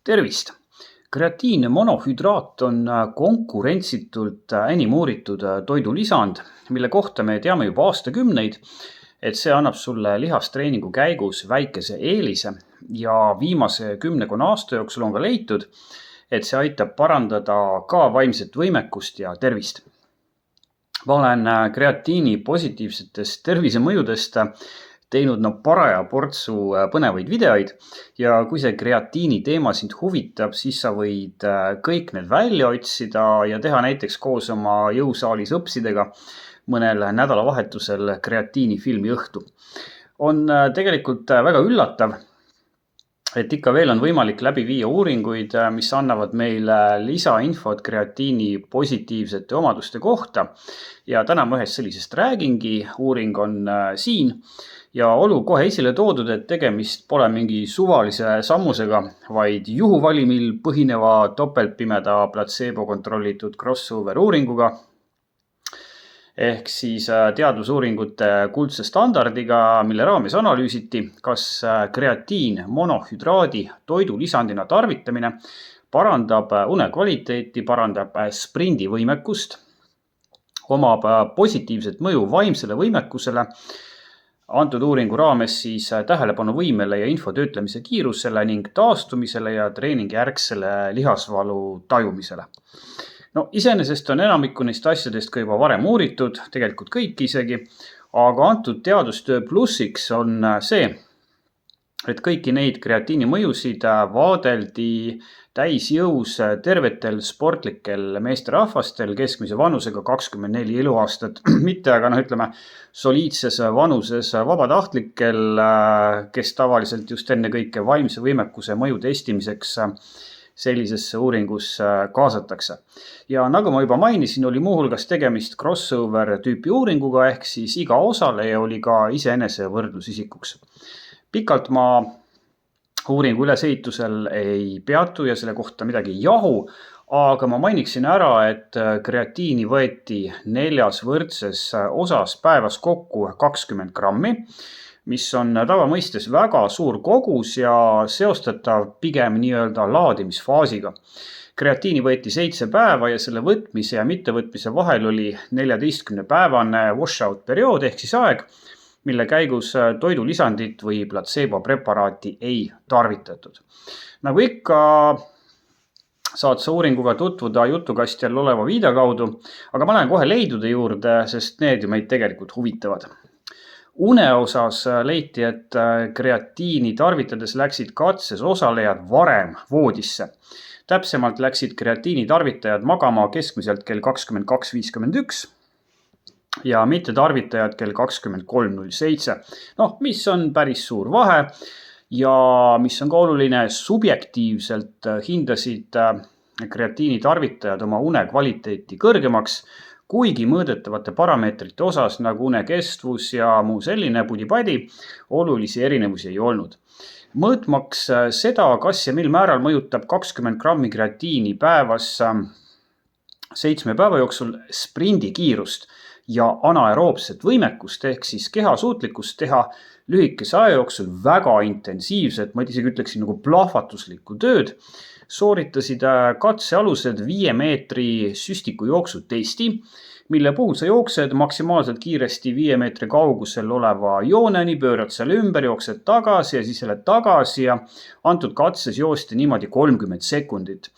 Tervist! Kreatiinne monohüdraat on konkurentsitult enim uuritud toidulisand, mille kohta me teame juba aastakümneid, et see annab sulle lihastreeningu käigus väikese eelise ja viimase 10 aasta jooksul on ka leitud, et see aitab parandada ka vaimset võimekust ja tervist. Ma olen kreatiini positiivsetest tervisemõjudest teinud paraja portsu põnevaid videoid ja kui see kreatiini teema sind huvitab, siis sa võid kõik need välja otsida ja teha näiteks koos oma jõusaalis õpsidega mõnel nädalavahetusel kreatiini filmiõhtu. On tegelikult väga üllatav, et ikka veel on võimalik läbi viia uuringuid, mis annavad meile lisainfot kreatiini positiivsete omaduste kohta. Ja täna ma ühest sellisest räägingi, uuring on siin. Ja olgu kohe esile toodud, et tegemist pole mingi suvalise sammusega, vaid juhuvalimil põhineva topeltpimeda platseebo kontrollitud crossover uuringuga. Ehk siis teadusuuringute kuldse standardiga, mille raames analüüsiti, kas kreatiin monohüdraadi toidulisandina tarvitamine parandab unekvaliteeti, parandab sprindivõimekust, omab positiivset mõju vaimsele võimekusele, antud uuringu raames siis tähelepanuvõimele ja info töötlemise kiirusele ning taastumisele ja treeningjärgsele lihasvalu tajumisele. No iseenesest on enamikku neist asjadest ka juba varem uuritud, tegelikult kõik isegi, aga antud teadustöö plussiks on see, et kõiki neid kreatiini mõjusid vaadeldi täisjõus tervetel sportlikel meesterahvastel keskmise vanusega 24 eluaastat, mitte aga soliidses vanuses vabatahtlikel, kes tavaliselt just enne kõike vaimse võimekuse mõju testimiseks sellisesse uuringus kaasatakse. Ja nagu ma juba mainisin, oli muuhulgas tegemist crossover tüüpi uuringuga, ehk siis iga osaleja oli ka iseenese võrdlusisikuks. Pikalt ma uuringu ülesehitusel ei peatu ja selle kohta midagi ei jahu, aga ma mainiksin ära, et kreatiini võeti 4 võrdses osas päevas kokku 20 grammi, mis on tavamõistes väga suur kogus ja seostatav pigem nii-öelda laadimisfaasiga. Kreatiini võeti 7 päeva ja selle võtmise ja mittevõtmise vahel oli 14-päevane washout periood ehk siis aeg, mille käigus toidulisandit või platseebo preparaati ei tarvitatud. Nagu ikka saad sa uuringuga tutvuda jutukastjal oleva viide kaudu, aga ma lähen kohe leidude juurde, sest need ju meid tegelikult huvitavad. Une osas leiti, et kreatiini tarvitades läksid katses osalejad varem voodisse. Täpsemalt läksid kreatiini tarvitajad magama keskmiselt kell 22.51 ja mitte tarvitajad kell 23.07. Mis on päris suur vahe ja mis on ka oluline, subjektiivselt hindasid kreatiini tarvitajad oma une kvaliteeti kõrgemaks, kuigi mõõdetavate parameetrite osas nagu une kestvus ja muu selline pudi-padi olulisi erinevusi ei olnud. Mõõtmaks seda, kas ja mil määral mõjutab 20 grammi kreatiini päevas 7 päeva jooksul sprindikiirust ja anaeroobset võimekust ehk siis kehasuutlikkust teha lühikese aja jooksul väga intensiivset, ma isegi ütleksin nagu plahvatuslikku tööd, sooritasid katsealused 5 meetri süstiku jooksu testi, mille puhul sa jooksed maksimaalselt kiiresti 5 meetri kaugusel oleva jooneni, pöörad seal ümber, jooksed tagasi ja siis jälle tagasi ja antud katses joosti niimoodi 30 sekundit.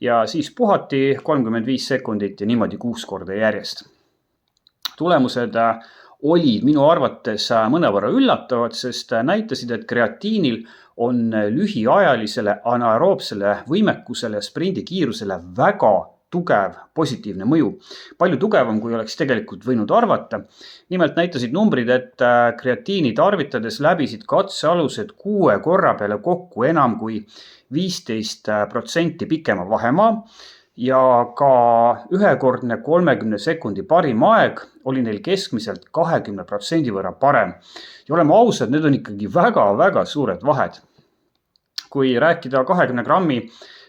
Ja siis puhati 35 sekundit ja niimoodi 6 korda järjest. Tulemused olid minu arvates mõnevõrra üllatavad, sest näitasid, et kreatiinil on lühiajalisele anaeroobsele võimekusele ja sprindikiirusele väga tugev positiivne mõju. Palju tugevam, kui oleks tegelikult võinud arvata. Nimelt näitasid numbrid, et kreatiini tarvitades läbisid katsealused 6 korra peale kokku enam kui 15% pikema vahemaa ja ka ühekordne 30 sekundi parim aeg oli neil keskmiselt 20% võrra parem. Ja oleme ausad, need on ikkagi väga-väga suured vahed. Kui rääkida 20 grammi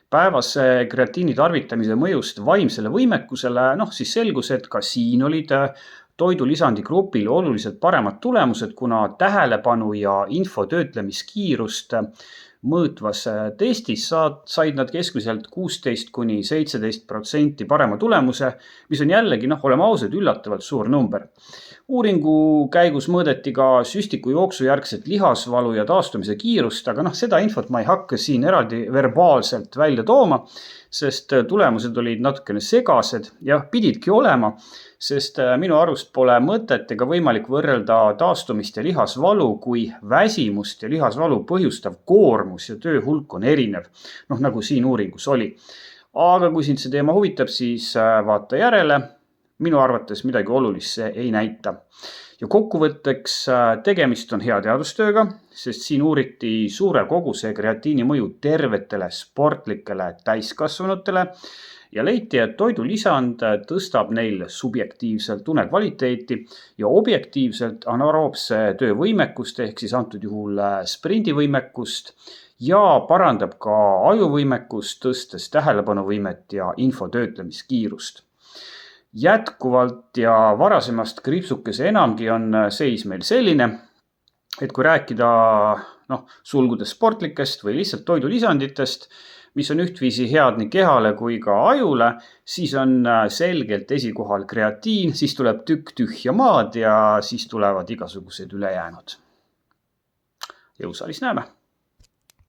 päevase kreatiini tarvitamise mõjust vaimsele võimekusele, siis selgus, et ka siin olid toidulisandi grupil oluliselt paremad tulemused, kuna tähelepanu ja info töötlemiskiirust mõõtvas testis said nad keskmiselt 16–17% parema tulemuse, mis on jällegi, oleme ausad, üllatavalt suur number. Uuringu käigus mõõdeti ka süstiku jooksujärgset lihasvalu ja taastumise kiirust, aga seda infot ma ei hakka siin eraldi verbaalselt välja tooma, sest tulemused olid natukene segased ja pididki olema, sest minu arust pole mõtet ega võimalik võrrelda taastumist ja lihasvalu, kui väsimust ja lihasvalu põhjustav koormus ja töö hulk on erinev, nagu siin uuringus oli. Aga kui sind see teema huvitab, siis vaata järele. Minu arvates midagi olulist see ei näita. Ja kokkuvõtteks tegemist on hea teadustööga, sest siin uuriti suure koguse kreatiini mõju tervetele sportlikele täiskasvanutele ja leiti, et toidulisand tõstab neil subjektiivselt unekvaliteeti ja objektiivselt anaeroobse töövõimekust ehk siis antud juhul sprindivõimekust ja parandab ka ajuvõimekust, tõstes tähelepanuvõimet ja info töötlemiskiirust. Jätkuvalt ja varasemast kriipsukese enamgi on seis meil selline, et kui rääkida sulgudes sportlikest või lihtsalt toidulisanditest, mis on ühtviisi head nii kehale kui ka ajule, siis on selgelt esikohal kreatiin, siis tuleb tükk tühja maad ja siis tulevad igasugused ülejäänud. Jõusaalis näeme!